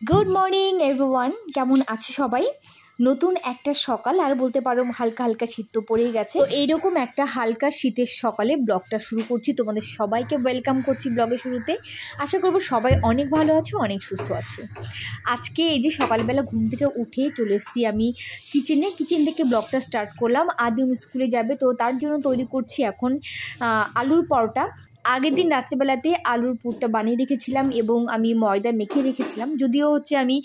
Good morning everyone, কেমন আছো সবাই? নতুন একটা সকাল, আর বলতে পারো হালকা হালকা শীত তো পড়েই গেছে। তো এইরকম একটা হালকা শীতের সকালে ব্লগটা শুরু করছি। তোমাদের সবাইকে ওয়েলকাম করছি ব্লগের শুরুতে। আশা করবো সবাই অনেক ভালো আছো, অনেক সুস্থ আছো। আজকে এই যে সকালবেলা ঘুম থেকে উঠে চলে এসেছি আমি কিচেন থেকে ব্লগটা স্টার্ট করলাম। আদিম স্কুলে যাবে, তো তার জন্য তৈরি করছি এখন আলুর পরোটা। আগের দিন রাত্রেবেলাতে আলুর পুরটা বানিয়ে রেখেছিলাম এবং আমি ময়দা মেখে রেখেছিলাম। যদিও আমি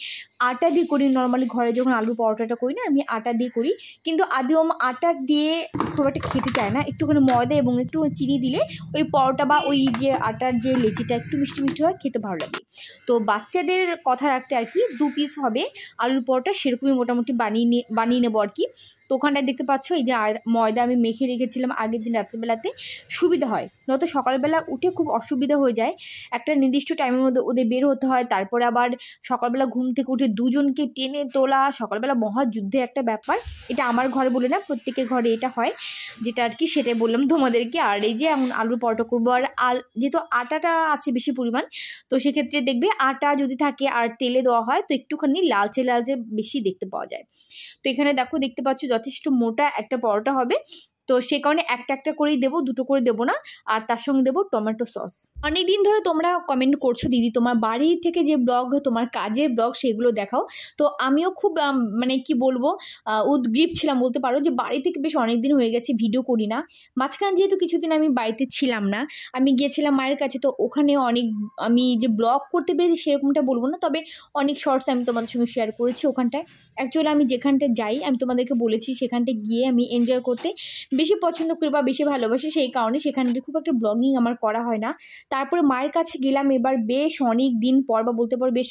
আটা দিয়ে করি, নর্মালি ঘরে যখন আলুর পরোটাটা করি না, আমি আটা দিয়ে করি, কিন্তু আদিম আটা দিয়ে খুব একটা খেতে চায় না। একটুখানি ময়দা এবং একটু চিনি দিলে ওই পরোটা বা ওই যে আটার যে লেচিটা একটু মিষ্টি মিষ্টি হয়, খেতে ভালো লাগে। তো বাচ্চাদের কথা রাখতে আর কি 2 পিস হবে আলুর পরোটা, সেরকমই মোটামুটি বানিয়ে নেবো আর কি। তো ওখানটায় দেখতে পাচ্ছ এই যে ময়দা আমি মেখে রেখেছিলাম আগের দিন রাত্রেবেলাতে, সুবিধা হয়। নয়তো সকালবেলা উঠে খুব অসুবিধা হয়ে যায়, একটা নির্দিষ্ট টাইমের মধ্যে ওদের বের হতে হয়, তারপরে আবার সকালবেলা ঘুম থেকে উঠে দুজনকে টেনে তোলা, সকালবেলা মহাযুদ্ধে একটা ব্যাপার। এটা আমার ঘরে বলে না, প্রত্যেকের ঘরে এটা হয়, যেটা আর কি সেটাই বললাম তোমাদেরকে। আর এই যে এমন আলুর পরোটা করবো, আর যেহেতু আটাটা আছে বেশি পরিমাণ, তো সেক্ষেত্রে দেখবে আটা যদি থাকে আর তেলে দেওয়া হয় তো একটুখানি লালচে লালচে বেশি দেখতে পাওয়া যায়। তো এখানে দেখতে পাচ্ছ যথেষ্ট মোটা একটা পরোটা হবে, তো সে কারণে একটা একটা করেই দেবো, দুটো করে দেবো না। আর তার সঙ্গে দেবো টমেটো সস। অনেকদিন ধরে তোমরা কমেন্ট করছো, দিদি তোমার বাড়ি থেকে যে ব্লগ, তোমার কাজের ব্লগ সেগুলো দেখাও। তো আমিও খুব মানে কি বলবো, উদ্গ্রীব ছিলাম বলতে পারো, যে বাড়ি থেকে বেশ অনেকদিন হয়ে গেছে ভিডিও করি না। মাঝখানে যেহেতু কিছুদিন আমি বাড়িতে ছিলাম না, আমি গিয়েছিলাম মায়ের কাছে, তো ওখানে অনেক আমি যে ব্লগ করতে পেরেছি সেরকমটা বলবো না, তবে অনেক শর্টস আমি তোমাদের সঙ্গে শেয়ার করেছি ওখানটায়। অ্যাকচুয়ালি আমি যেখানটায় যাই, আমি তোমাদেরকে বলেছি, সেখানটায় গিয়ে আমি এনজয় করতে বেশি পছন্দ করি বা বেশি ভালোবাসি, সেই কারণে সেখানে গিয়ে খুব একটা ব্লগিং আমার করা হয় না। তারপরে মায়ের কাছে গেলাম এবার বেশ অনেক দিন পর, বা বলতে পারো বেশ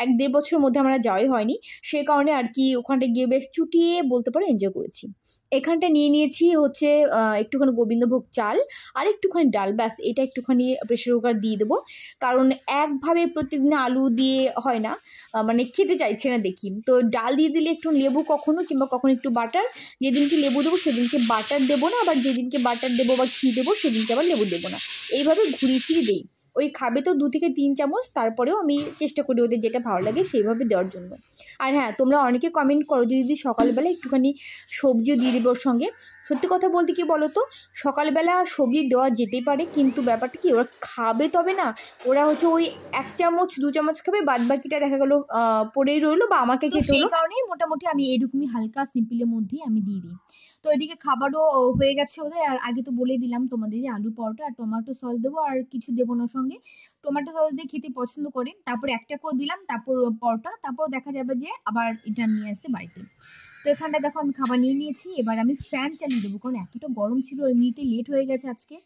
1-1.5 বছরের মধ্যে আমরা যাওয়াই হয়নি, সেই কারণে আর কি ওখানটা গিয়ে বেশ চুটিয়ে বলতে পারো এনজয় করেছি। এখানটা নিয়ে নিয়েছি একটুখানি গোবিন্দভোগ চাল আর একটুখানি ডাল, ব্যাস এটা একটুখানি প্রেশার কুকার দিয়ে দেবো, কারণ একভাবে প্রত্যেকদিন আলু দিয়ে হয় না, মানে খেতে চাইছে না দেখি। তো ডাল দিয়ে দিলে একটু লেবু কখনো, কিংবা কখনো একটু বাটার, যেদিনকে লেবু দেবো সেদিনকে বাটার দেবো না, আবার যেদিনকে বাটার দেবো বা ঘি দেবো সেদিনকে আবার লেবু দেবো না, এইভাবে ঘুরিয়ে ফিরিয়ে দিই। ওই খাবে তো 2 থেকে 3 চামচ, তারপরেও আমি চেষ্টা করি ওদের যেটা ভালো লাগে সেইভাবে দেওয়ার জন্য। আর হ্যাঁ, তোমরা অনেকে কমেন্ট করো যে দিদি সকালবেলা একটুখানি সবজিও দিয়ে দেবো ওর সঙ্গে। সত্যি কথা বলতে কি বলো তো, সকালবেলা সবজি দেওয়া যেতেই পারে, কিন্তু ব্যাপারটা কি, ওরা খাবে তবে না, ওরা ওই 1 চামচ 2 চামচ খাবে, বাদ বাকিটা দেখা গেলো পড়েই রইলো বা আমাকে খেতে হলো। সেই কারণেই মোটামুটি আমি এরকমই হালকা সিম্পলের মধ্যেই আমি দিয়ে দিই। তো এদিকে খাবারও হয়ে গেছে ওদের। আর আগে তো বলে দিলাম তোমাদের যে আলু পরোটা আর টমেটো সস দেবো, আর কিছু দেবো না সঙ্গে, টমেটো সস দিয়ে খেতে পছন্দ করে। তারপর একটা করে দিলাম, তারপর পরোটা, তারপর দেখা যাবে যে আবার এটা নিয়ে আসতে বাড়িতে। তো এখানটা দেখো আমি খাবার নিয়ে নিয়েছি, এবার আমি ফ্যান চালিয়ে দেবো, কারণ এতটা গরম ছিল, এমনিতে লেট হয়ে গেছে আজকে।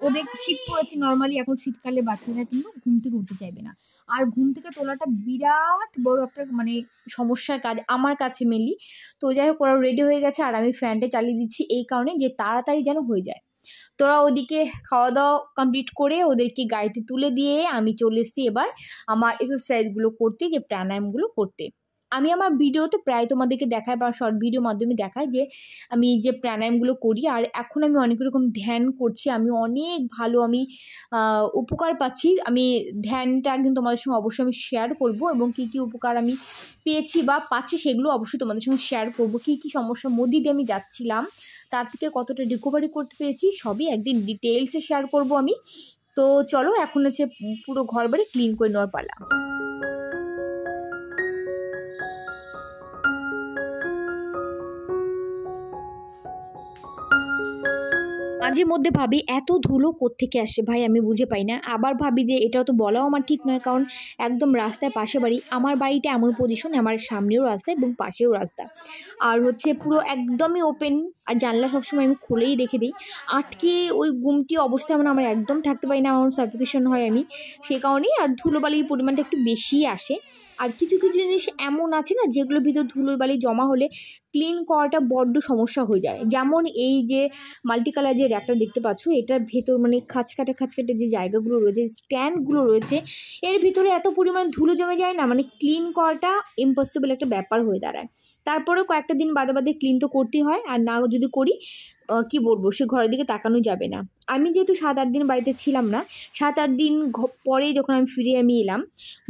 ওদের শীত পড়েছে, নর্মালি এখন শীতকালে বাচ্চারা কিন্তু ঘুম থেকে উঠতে চাইবে না, আর ঘুম থেকে তোলাটা বিরাট বড় একটা মানে সমস্যার কাজ আমার কাছে মেনলি। তো যাই হোক, ওরা রেডি হয়ে গেছে আর আমি ফ্যানটা চালিয়ে দিচ্ছি এই কারণে যে তাড়াতাড়ি যেন হয়ে যায়। তোরা ওদিকে খাওয়া দাওয়া কমপ্লিট করে ওদেরকে গাড়িতে তুলে দিয়ে আমি চলে এসেছি এবার আমার এক্সারসাইজগুলো করতে, যে প্রাণায়ামগুলো করতে। আমি আমার ভিডিওতে প্রায় তোমাদেরকে দেখাই বা শর্ট ভিডিওর মাধ্যমে দেখাই যে আমি যে প্রাণায়ামগুলো করি, আর এখন আমি অনেক রকম ধ্যান করছি, আমি অনেক ভালো উপকার পাচ্ছি। আমি ধ্যানটা একদিন তোমাদের সঙ্গে অবশ্যই আমি শেয়ার করব, এবং কী কী উপকার আমি পেয়েছি বা পাচ্ছি সেগুলো অবশ্যই তোমাদের সঙ্গে শেয়ার করব। কী কী সমস্যার মধ্যে দিয়ে আমি যাচ্ছিলাম, তার থেকে কতটা রিকভারি করতে পেরেছি, সবই একদিন ডিটেলসে শেয়ার করব আমি। তো চলো, এখন পুরো ঘর বাড়ি ক্লিন করে নেওয়ার পালা। মাঝে মধ্যে ভাবি এত ধুলো কোত্থেকে আসে ভাই, আমি বুঝে পাই না। আবার ভাবি যে এটাও তো বলাও আমার ঠিক নয়, কারণ একদম রাস্তায় পাশে বাড়ি, আমার বাড়িটা এমন পজিশন, আমার সামনেও রাস্তা এবং পাশেও রাস্তা, আর পুরো একদমই ওপেন, আর জানলা সবসময় আমি খুলেই রেখে দিই। আটকে ওই গুমটি অবস্থায় আমার একদম থাকতে পারি না, আমার সাফোকেশন হয় আমি, সে কারণেই। আর ধুলোবালির পরিমাণটা একটু বেশিই আসে। আর কিছু কিছু জিনিস এমন আছে না, যেগুলোর ভিতর ধুলোবালি জমা হলে ক্লিন করাটা বড্ড সমস্যা হয়ে যায়। যেমন এই যে মাল্টি কালার যে র্যাকটা দেখতে পাচ্ছ, এটার ভেতর মানে খাঁচকাটে যে জায়গাগুলো রয়েছে, স্ট্যান্ডগুলো রয়েছে, এর ভিতরে এত পরিমাণ ধুলো জমে যায় না, মানে ক্লিন করাটা ইম্পসিবল একটা ব্যাপার হয়ে দাঁড়ায়। তারপরেও কয়েকটা দিন বাদে বাদে ক্লিন তো করতেই হয়, আর না যদি করি কি বলবো, সে ঘরের দিকে তাকানো যাবে না। আমি যেহেতু 7-8 দিন বাড়িতে ছিলাম না, 7-8 দিন পরে যখন আমি ফিরে এলাম,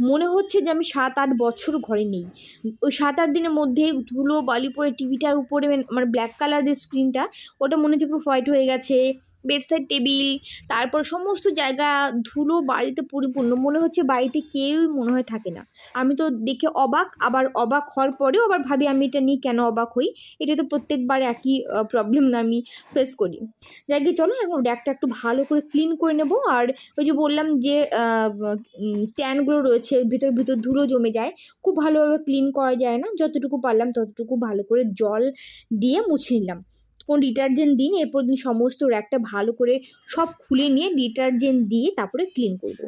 মনে হচ্ছে যে আমি 7-8 বছর ঘরে নেই। ওই 7-8 দিনের মধ্যে ধুলো বালি পরে টিভিটার উপরে মানে ব্ল্যাক কালারের স্ক্রিনটা, ওটা মনে হচ্ছে পুরো হোয়াইট হয়ে গেছে। বেডসাইড টেবিল, তারপর সমস্ত জায়গা ধুলো বাড়িতে পরিপূর্ণ, মনে হচ্ছে বাড়িতে কেউই মনে হয় থাকে না। আমি তো দেখে অবাক, আবার অবাক হওয়ার পরেও আবার ভাবি আমি এটা নিয়ে কেন অবাক হই, এটা তো প্রত্যেকবার একই প্রবলেম না আমি ফেস করি। যাই গিয়ে চলো এখন র্যাকটা একটু ভালো করে ক্লিন করে নেব। আর ওই যে বললাম যে স্ট্যান্ডগুলো রয়েছে ভিতর ধুলো জমে যায়, খুব ভালোভাবে ক্লিন করা যায় না, যতটুকু পারলাম ততটুকু ভালো করে জল দিয়ে মুছে নিলাম। কোন ডিটারজেন্ট দিন, এরপর দিন সমস্ত র্যাকটা ভালো করে সব খুলে নিয়ে ডিটারজেন্ট দিয়ে তারপরে ক্লিন করব।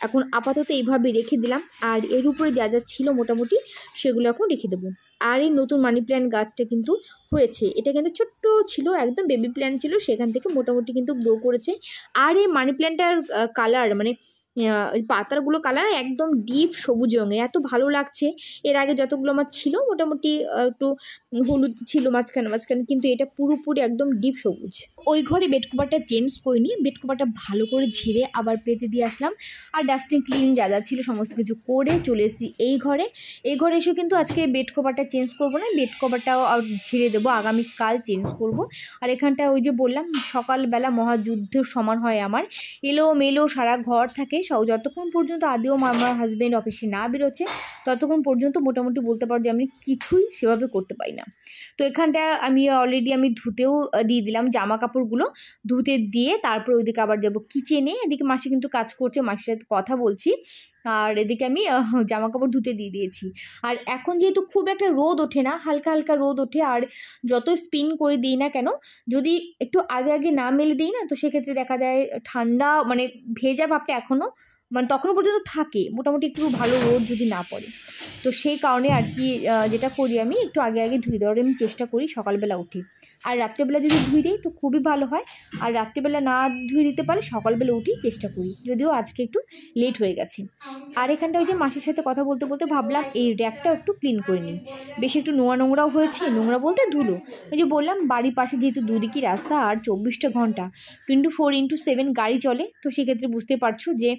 এখন আপাতত এইভাবে রেখে দিলাম, আর এর উপরে যা যা ছিল মোটামুটি সেগুলো এখন রেখে দেবো। আর এই নতুন মানি প্ল্যান্ট গাছটা কিন্তু হয়েছে, এটা কিন্তু ছোট্ট ছিল, একদম বেবি প্ল্যান্ট ছিল, সেখান থেকে মোটামুটি কিন্তু গ্রো করেছে। আর এই মানি প্ল্যান্টটার কালার মানে পাতাগুলো কালার একদম ডিপ সবুজ রঙের, এত ভালো লাগছে। এর আগে যতগুলো আমার ছিল মোটামুটি একটু হলুদ ছিল মাঝখানে, কিন্তু এটা পুরোপুরি একদম ডিপ সবুজ। ওই ঘরে বেড কভারটা চেঞ্জ করিনি, বেড কভারটা ভালো করে ঝেড়ে আবার পেতে দিয়ে আসলাম। আর ডাস্টিং ক্লিন যা যা ছিল সমস্ত কিছু করে চলে এসেছি এই ঘরে এসে কিন্তু আজকে বেড কভারটা চেঞ্জ করবো না, বেড কভারটাও ঝেড়ে দেবো, আগামীকাল চেঞ্জ করব। আর এখানটা ওই যে বললাম সকালবেলা মহাযুদ্ধের সমান হয় আমার, এলো মেলো সারা ঘর থাকে। যতক্ষণ পর্যন্ত আদিও আমার হাজব্যান্ড অফিসে না বেরোচ্ছে ততক্ষণ পর্যন্ত মোটামুটি বলতে পারো যে আমি কিছুই সেভাবে করতে পারি না। তো এখানটা আমি অলরেডি ধুতেও দিয়ে দিলাম, জামা কাপড়গুলো ধুতে দিয়ে তারপর ওইদিকে আবার যাবো কিচেনে। এদিকে মাসি কিন্তু কাজ করছে, মাসির সাথে কথা বলছি, আর এদিকে আমি জামা কাপড় ধুতে দিয়ে দিয়েছি। আর এখন যেহেতু খুব একটা রোদ ওঠে না, হালকা হালকা রোদ ওঠে, আর যত স্পিন করে দিই না কেন, যদি একটু আগে না মেলে দিই না, তো সেক্ষেত্রে দেখা যায় ঠান্ডা মানে ভেজা ভাবটা এখনও মানে তখনও পর্যন্ত থাকে, মোটামুটি একটু ভালো রোদ যদি না পড়ে। তো সেই কারণে আর কি যেটা করি আমি একটু আগে ধুয়ে দেওয়ার আমি চেষ্টা করি সকালবেলা উঠে। আর রাত্রেবেলা যদি ধুয়ে দিই তো খুবই ভালো হয়, আর রাত্রেবেলা না ধুয়ে দিতে পারে সকালবেলা উঠেই চেষ্টা করি, যদিও আজকে একটু লেট হয়ে গেছে। আর এখানটা ওই যে মাসির সাথে কথা বলতে বলতে ভাবলাম এই র্যাকটাও একটু ক্লিন করে নিই, বেশি একটু নোংরাও হয়েছে, নোংরা বলতে ধুলো। ওই যে বললাম বাড়ির পাশে যেহেতু দুদিকই রাস্তা আর 24টা ঘন্টা 24/7 গাড়ি চলে, তো সেক্ষেত্রে বুঝতে পারছো যে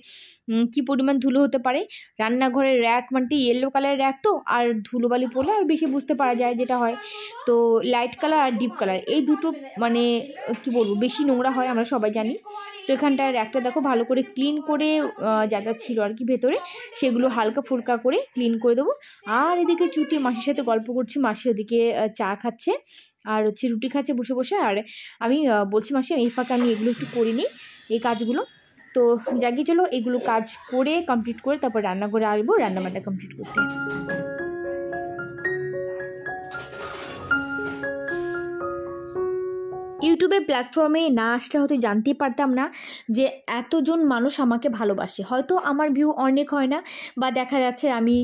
কি পরিমাণ ধুলো হতে পারে। রান্নাঘরের র্যাক মানে ইয়েলো কালারের র্যাক, তো আর ধুলোবালি পড়লে আর বেশি বুঝতে পারা যায় যেটা হয়। তো লাইট কালার আর ডিপ কালার এই দুটো মানে কি বলবো বেশি নোংরা হয়, আমরা সবাই জানি। তো এখানটার র্যাকটা দেখো ভালো করে ক্লিন করে যা যা ছিল আর কি ভেতরে সেগুলো হালকা ফুলকা করে ক্লিন করে দেবো। আর এদিকে চুটি মাসির সাথে গল্প করছি, মাসি ওদিকে চা খাচ্ছে আর রুটি খাচ্ছে বসে বসে। আর আমি বলছি মাসি এই ফাঁকে আমি এগুলো একটু করে নিই এই কাজগুলো। তো জাগিয়ে চলো এগুলো কাজ করে কমপ্লিট করে তারপর রান্নাঘরে আসবো রান্নাবান্না কমপ্লিট করতে। ইউটিউবের প্ল্যাটফর্মে না আসলে হয়তো জানতেই পারতাম না যে এতজন মানুষ আমাকে ভালোবাসে। হয়তো আমার ভিউ অনেক হয় না, বা দেখা যাচ্ছে আমি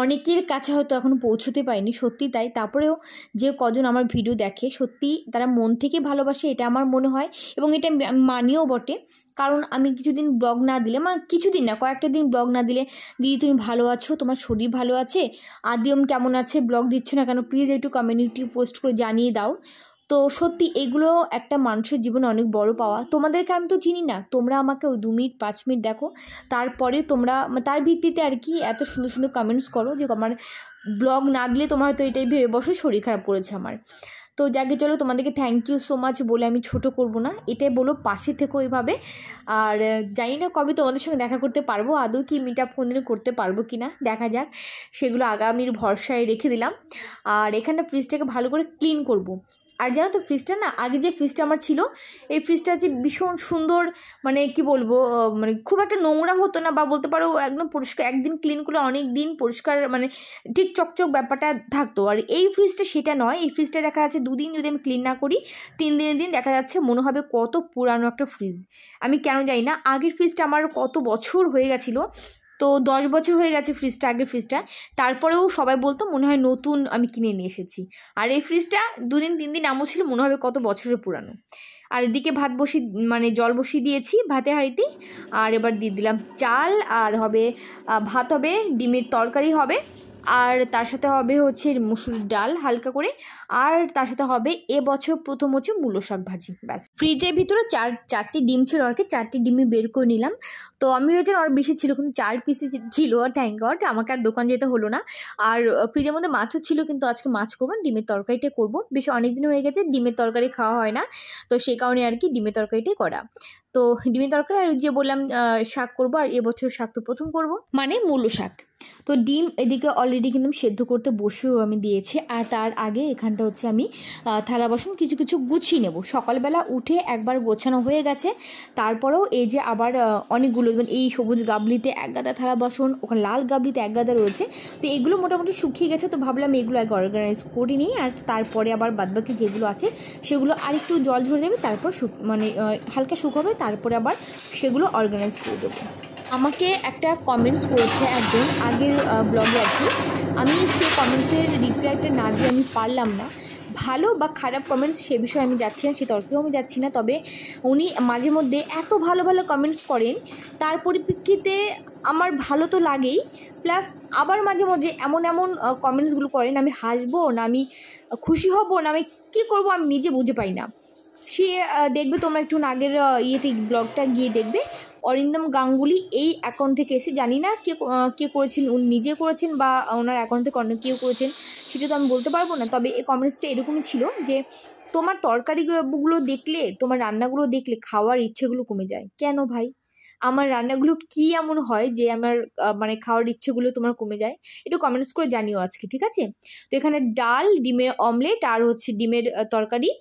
অনেকের কাছে হয়তো এখনও পৌঁছতে পারিনি, সত্যি তাই। তারপরেও যে কজন আমার ভিডিও দেখে সত্যি তারা মন থেকে ভালোবাসে, এটা আমার মনে হয়, এবং এটা মানিও বটে। কারণ আমি কিছুদিন ব্লগ না দিলে, মানে কিছুদিন না কয়েকটা দিন ব্লগ না দিলে, দিদি তুমি ভালো আছো, তোমার শরীর ভালো আছে, আদিম কেমন আছে, ব্লগ দিচ্ছ না কেন, প্লিজ একটু কমিউনিটি পোস্ট করে জানিয়ে দাও। তো সত্যি এগুলো একটা মানুষের জীবনে অনেক বড় পাওয়া। তোমাদেরকে আমি তো চিনি না, তোমরা আমাকে ওই 2 মিনিট 5 মিনিট দেখো, তারপরে তোমরা তার ভিত্তিতে আর কি এত সুন্দর সুন্দর কমেন্টস করো যে আমার ব্লগ না দিলে তোমরা হয়তো এটাই ভেবে বসো শরীর খারাপ করেছে আমার। তো যাকে চলো তোমাদেরকে থ্যাংক ইউ সো মাচ বলে আমি ছোট করব না, এটাই বলো পাশে থেকো এইভাবে। আর জানি না কবে তোমাদের সঙ্গে দেখা করতে পারবো, আদৌ কি মিট আপ কোনদিন করতে পারবো কি না দেখা যাক, সেগুলো আগামীর ভরসায় রেখে দিলাম। আর এখানে ফ্রিজটাকে ভালো করে ক্লিন করব। আর জানো তো ফ্রিজটা না, আগে যে ফ্রিজটা আমার ছিল এই ফ্রিজটা হচ্ছে ভীষণ সুন্দর, মানে কি বলবো মানে খুব একটা নোংরা হতো না, বা বলতে পারো একদম পরিষ্কার, একদিন ক্লিন করলে অনেক দিন পরিষ্কার মানে ঠিক চকচক ব্যাপারটা থাকতো। আর এই ফ্রিজটা সেটা নয়, এই ফ্রিজটা দেখা যাচ্ছে 2 দিন যদি আমি ক্লিন না করি 3 দিনের দিন দেখা যাচ্ছে মনে হবে কত পুরানো একটা ফ্রিজ। আমি কেন জানি না, আগের ফ্রিজটা আমার কত বছর হয়ে গেছিলো, তো 10 বছর হয়ে গেছে ফ্রিজটা, আগের ফ্রিজটা, তারপরেও সবাই বলতো মনে হয় নতুন আমি কিনে নিয়ে এসেছি। আর এই ফ্রিজটা 2 দিন 3 দিন এমন ছিল মনে হবে কত বছরের পুরানো। আর এদিকে ভাত মানে জল বসিয়ে দিয়েছি ভাতের হাঁড়িতে, আর এবার দিয়ে দিলাম চাল, আর হবে ভাত হবে, ডিমের তরকারি হবে, আর তার সাথে হবে হচ্ছে মুসুর ডাল হালকা করে, আর তার সাথে হবে এবছর প্রথম হচ্ছে মূলো শাক ভাজি। ব্যাস। ফ্রিজের ভিতরে চারটি ডিম ছিল আর কি, 4টি ডিমই বের করে নিলাম। তো আমি ভেবেছিলাম আর বেশি ছিল, কিন্তু 4 পিসই ছিল। আর থ্যাংক গড আমাকে আর দোকান যেতে হলো না। আর ফ্রিজের মধ্যে মাছও ছিল, কিন্তু আজকে মাছ করবো না, ডিমের তরকারিটা করবো। বেশ অনেকদিন হয়ে গেছে ডিমের তরকারি খাওয়া হয় না, তো সেই কারণে আর কি ডিমের তরকারিটাই করা। তো ডিমের তরকারি আর যে বললাম শাক করবো, আর এবছর শাক তো প্রথম করবো, মানে মূলো শাক। তো ডিম এদিকে অলরেডি কিন্তু সেদ্ধ করতে বসেও আমি দিয়েছি। আর তার আগে এখানটা হচ্ছে আমি থালা বাসন কিছু কিছু গুছিয়ে নেব। সকালবেলা উঠে একবার গোছানো হয়ে গেছে, তারপরেও এই যে আবার অনেকগুলো, এই সবুজ গাবলিতে এক গাদা থালা বাসন, ওখানে লাল গাবলিতে এক গাদা রয়েছে। তো এগুলো মোটামুটি শুকিয়ে গেছে, তো ভাবলাম এগুলো আগে অর্গানাইজ করে নিই, আর তারপরে আবার বাদবাকি যেগুলো আছে সেগুলো আর একটু জল ঝরে দেবে, তারপর মানে হালকা শুকাবে, তারপরে আবার সেগুলো অর্গানাইজ করে দেবো। আমাকে একটা কমেন্টস করেছে একজন আগের ব্লগে আর কি, আমি সেই কমেন্টসের রিপ্লাইটা না দিয়ে আমি পারলাম না। ভালো বা খারাপ কমেন্টস সে বিষয়ে আমি যাচ্ছি না, সে তর্কেও আমি যাচ্ছি না, তবে উনি মাঝে মধ্যে এত ভালো ভালো কমেন্টস করেন, তার পরিপ্রেক্ষিতে আমার ভালো তো লাগেই, প্লাস আবার মাঝে মধ্যে এমন কমেন্টসগুলো করেন, আমি হাসবো না আমি খুশি হব না আমি কী করবো আমি নিজে বুঝে পাই না। সে দেখবে তোমরা একটু আগের ইয়েতে ব্লগটা গিয়ে দেখবে, অরিন্দম গাঙ্গুলি এই অ্যাকাউন্ট থেকে এসে, জানি না কে করেছেন, উনি নিজে করেছেন বা ওনার অ্যাকাউন্ট থেকে অন্য কেউ করেছেন সেটা তো আমি বলতে পারবো না, তবে এই কমেন্টসটা এরকমই ছিল যে তোমার তরকারিগুলো দেখলে, তোমার রান্নাগুলো দেখলে খাওয়ার ইচ্ছেগুলো কমে যায়। কেন ভাই, আমার রান্নাগুলো কি এমন হয় যে আমার মানে খাওয়ার ইচ্ছেগুলো তোমার কমে যায়? একটু কমেন্টস করে জানিও আজকে, ঠিক আছে? তো এখানে ডাল, ডিমের অমলেট আর হচ্ছে ডিমের তরকারি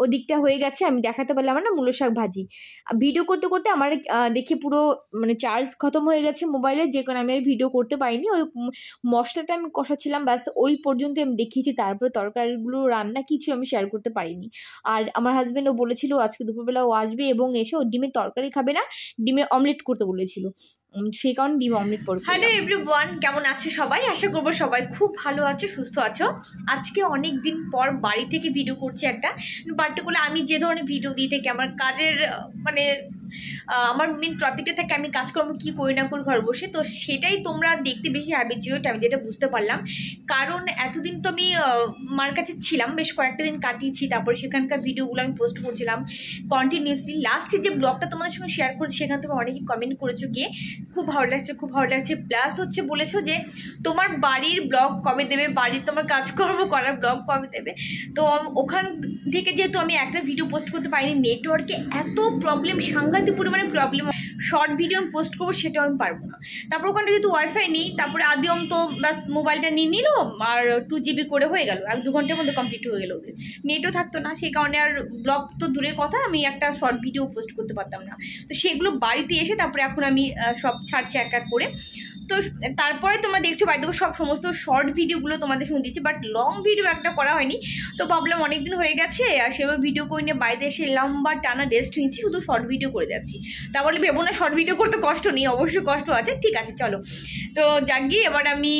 ওদিকটা হয়ে গেছে। আমি দেখাতে পারলাম না মূলো শাক ভাজি। ভিডিও করতে করতে আমার দেখে পুরো মানে চার্জ খতম হয়ে গেছে মোবাইলে, যে কারণে আমি আর ভিডিও করতে পারিনি। ওই মশলাটা আমি কষাচ্ছিলাম, ব্যাস ওই পর্যন্ত আমি দেখিয়েছি, তারপরে তরকারিগুলো রান্না কিছু আমি শেয়ার করতে পারিনি। আর আমার হাজব্যান্ডও বলেছিল আজকে দুপুরবেলা ও আসবে এবং এসে ও ডিমের তরকারি খাবে না, ডিমের অমলেট করতে বলেছিল, সেই কারণে ডিম অমলেট করবো। হ্যালো এভরিওয়ান, কেমন আছো সবাই? আশা করবো সবাই খুব ভালো আছো, সুস্থ আছো। আজকে অনেক দিন পর বাড়ি থেকে ভিডিও করছি একটা, পার্টিকুলার আমি যে ধরনের ভিডিও দিয়ে থাকি আমার কাজের মানে আমার মেন টপিকটা থাকে আমি কাজকর্ম কী করি না করি ঘর বসে, তো সেটাই তোমরা দেখতে বেশি হ্যাবিচুয়েট, আমি যেটা বুঝতে পারলাম। কারণ এতদিন তো আমি মার কাছে ছিলাম, বেশ কয়েকটা দিন কাটিয়েছি, তারপরে সেখানকার ভিডিওগুলো আমি পোস্ট করছিলাম কন্টিনিউসলি। লাস্টে যে ব্লগটা তোমাদের সঙ্গে শেয়ার করছি সেখানে তোমরা অনেকেই কমেন্ট করেছো গিয়ে খুব ভালো লাগছে, খুব ভালো লাগছে, প্লাস হচ্ছে বলেছো যে তোমার বাড়ির ব্লগ কবে দেবে, বাড়ির তোমার কাজকর্ম করার ব্লগ কবে দেবে। তো ওখান থেকে যেহেতু আমি একটা ভিডিও পোস্ট করতে পারিনি, নেটওয়ার্কে এত প্রবলেম, সাংঘাতিক পরিমাণে প্রবলেম, শর্ট ভিডিও আমি পোস্ট করবো সেটাও আমি পারবো না। তারপর ওখানে যেহেতু ওয়াইফাই নেই, তারপরে আদিম তো ব্যাস মোবাইলটা নিয়ে নিল আর 2 GB করে হয়ে গেল, 1-2 ঘন্টার মধ্যে কমপ্লিট হয়ে গেল, ওদের নেটও থাকতো না, সেই কারণে আর ব্লগ তো দূরের কথা আমি একটা শর্ট ভিডিও পোস্ট করতে পারতাম না। তো সেগুলো বাড়িতে এসে তারপরে এখন আমি সব ছাড়ছি এক এক করে। তো তারপরে তোমরা দেখছো বাড়িতে সমস্ত শর্ট ভিডিওগুলো তোমাদের সঙ্গে দিচ্ছি, বাট লং ভিডিও একটা করা হয়নি। তো ভাবলাম অনেকদিন হয়ে গেছে আর সেভাবে ভিডিও করে নিয়ে বাড়িতে এসে লম্বা টানা রেস্ট নিচ্ছি, শুধু শর্ট ভিডিও করে যাচ্ছি। তা বলে ভেবো না শর্ট ভিডিও করতে কষ্ট নেই, অবশ্যই কষ্ট আছে, ঠিক আছে চলো। তো যাক গিয়ে এবার আমি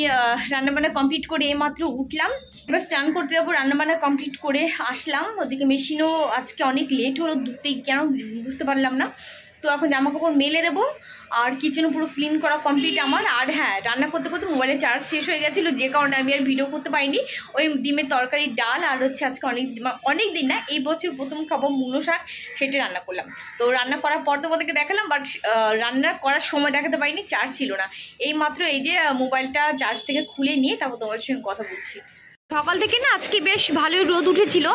রান্নাবান্না কমপ্লিট করে এইমাত্র উঠলাম, এবার স্নান করতে যাবো, রান্নাবান্না কমপ্লিট করে আসলাম। ওদিকে মেশিনও আজকে অনেক লেট হলো ধুতে, কেন বুঝতে পারলাম না। তো এখন জামা কাপড় মেলে দেবো, আর কিচেনও পুরো ক্লিন করা কমপ্লিট আমার। আর হ্যাঁ, রান্না করতে করতে মোবাইলে চার্জ শেষ হয়ে গেছিলো, যে কারণে আমি আর ভিডিও করতে পারিনি। ওই ডিমের তরকারি, ডাল আর হচ্ছে আজকে অনেক দিন না, এই বছর প্রথম খাবো মূলো শাক, সেটা রান্না করলাম। তো রান্না করার পর তোমাদেরকে দেখালাম, বাট রান্না করার সময় দেখাতে পারিনি, চার্জ ছিল না। এই মাত্র এই যে মোবাইলটা চার্জ থেকে খুলে নিয়ে তারপর তোমাদের সঙ্গে কথা বলছি। সকাল থেকে না আজকে বেশ ভালোই রোদ উঠেছিল,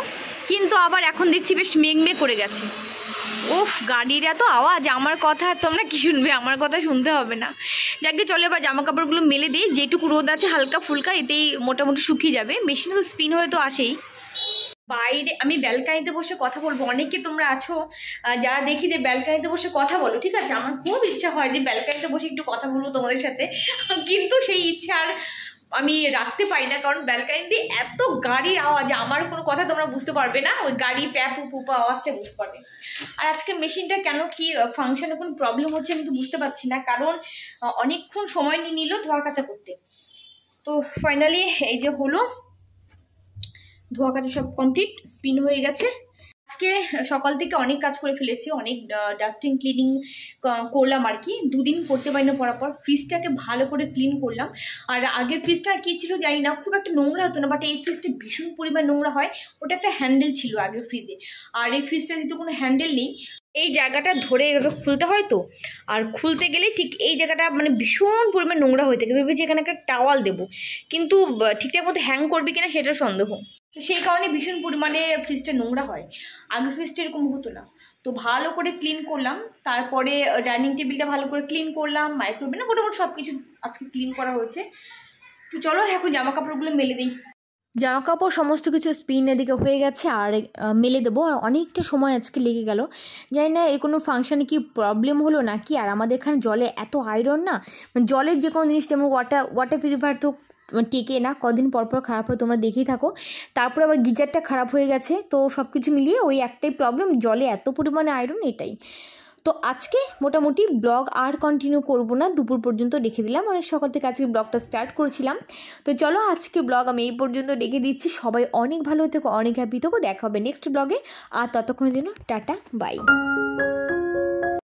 কিন্তু আবার এখন দেখছি বেশ মেঘ করে গেছে। উফ, গাড়ির এত আওয়াজ, আমার কথা তোমরা কি শুনবে, আমার কথা শুনতে হবে না। যাকে চলে এবার জামা কাপড়গুলো মেলে দিই, যেটুকু রোদ আছে হালকা ফুলকা এতেই মোটামুটি শুকিয়ে যাবে। মেশিনে তো স্পিন হয়ে তো আসেই। বাইরে আমি ব্যালকানিতে বসে কথা বলবো, অনেকে তোমরা আছো যারা দেখি যে ব্যালকানিতে বসে কথা বলো, ঠিক আছে, আমার খুব ইচ্ছা হয় যে ব্যালকানিতে বসে একটু কথা বলবো তোমাদের সাথে, কিন্তু সেই ইচ্ছা আর আমি রাখতে পারি না, কারণ ব্যালকানিতে এত গাড়ির আওয়াজ, আমার কোনো কথা তোমরা বুঝতে পারবে না, ওই গাড়ি প্যাপু পুপা আওয়াজটা বুঝতে পারবে। আর আজকে মেশিনটা কেন কি ফাংশনে কোনো প্রবলেম হচ্ছে আমি তো বুঝতে পারছি না, কারণ অনেকক্ষণ সময় নিয়ে নিল ধোয়া কাচা করতে। তো ফাইনালি এই যে হলো, ধোয়া কাচা সব কমপ্লিট, স্পিন হয়ে গেছে। আজকে সকাল থেকে অনেক কাজ করে ফেলেছি, অনেক ডাস্টিং ক্লিনিং করলাম আর কি। 2 দিন করতে পারি না পরাপর। ফ্রিজটাকে ভালো করে ক্লিন করলাম। আর আগের ফ্রিজটা কী ছিল জানি না, খুব একটা নোংরা হতো না, বাট এই ফ্রিজটা ভীষণ পরিমাণ নোংরা হয়। ওটা একটা হ্যান্ডেল ছিল আগের ফ্রিজে, আর এই ফ্রিজটা যেহেতু কোনো হ্যান্ডেল নেই, এই জায়গাটা ধরে এভাবে খুলতে হয় তো, আর খুলতে গেলে ঠিক এই জায়গাটা মানে ভীষণ পরিমাণ নোংরা হয়ে থাকে। ভেবেছি এখানে একটা টাওয়াল দেবো, কিন্তু ঠিকঠাক মতো হ্যাং করবে কিনা সেটা সন্দেহ। তো সেই কারণে ভীষণ পরিমাণে ফ্রিজটা নোংরা হয়। আগের ফ্রিজটা এরকম হতো না। তো ভালো করে ক্লিন করলাম, তারপরে ডাইনিং টেবিলটা ভালো করে ক্লিন করলাম, মাইক্রোওভেন মোটামুটি সব কিছু আজকে ক্লিন করা হয়েছে। তো চলো এখন জামা কাপড়গুলো মেলে দিই। জামা কাপড় সমস্ত কিছু স্পিন এদিকে হয়ে গেছে, আর মেলে দেবো। আর অনেকটা সময় আজকে লেগে গেল, জানি না এর কোনো ফাংশানে কি প্রবলেম হলো নাকি। আর আমাদের এখানে জলে এত আয়রন না, জলের যে কোনো জিনিস যেমন ওয়াটার পিউরিফায়ার তো টেকে না, কদিন পরপর খারাপ হয়, তোমরা দেখেই থাকো। তারপর আবার গিজারটা খারাপ হয়ে গেছে, তো সব কিছু মিলিয়ে ওই একটাই প্রবলেম, জলে এত পরিমাণে আয়রন, এটাই। তো আজকে মোটামুটি ব্লগ আর কন্টিনিউ করব না, দুপুর পর্যন্ত রেখে দিলাম। অনেক সকাল থেকে আজকে ব্লগটা স্টার্ট করেছিলাম। তো চলো আজকে ব্লগ আমি এই পর্যন্ত রেখে দিচ্ছি। সবাই অনেক ভালো থেকো, অনেক হ্যাপি থেকো। দেখা হবে নেক্সট ব্লগে। আর ততক্ষণের জন্য টাটা, বাই।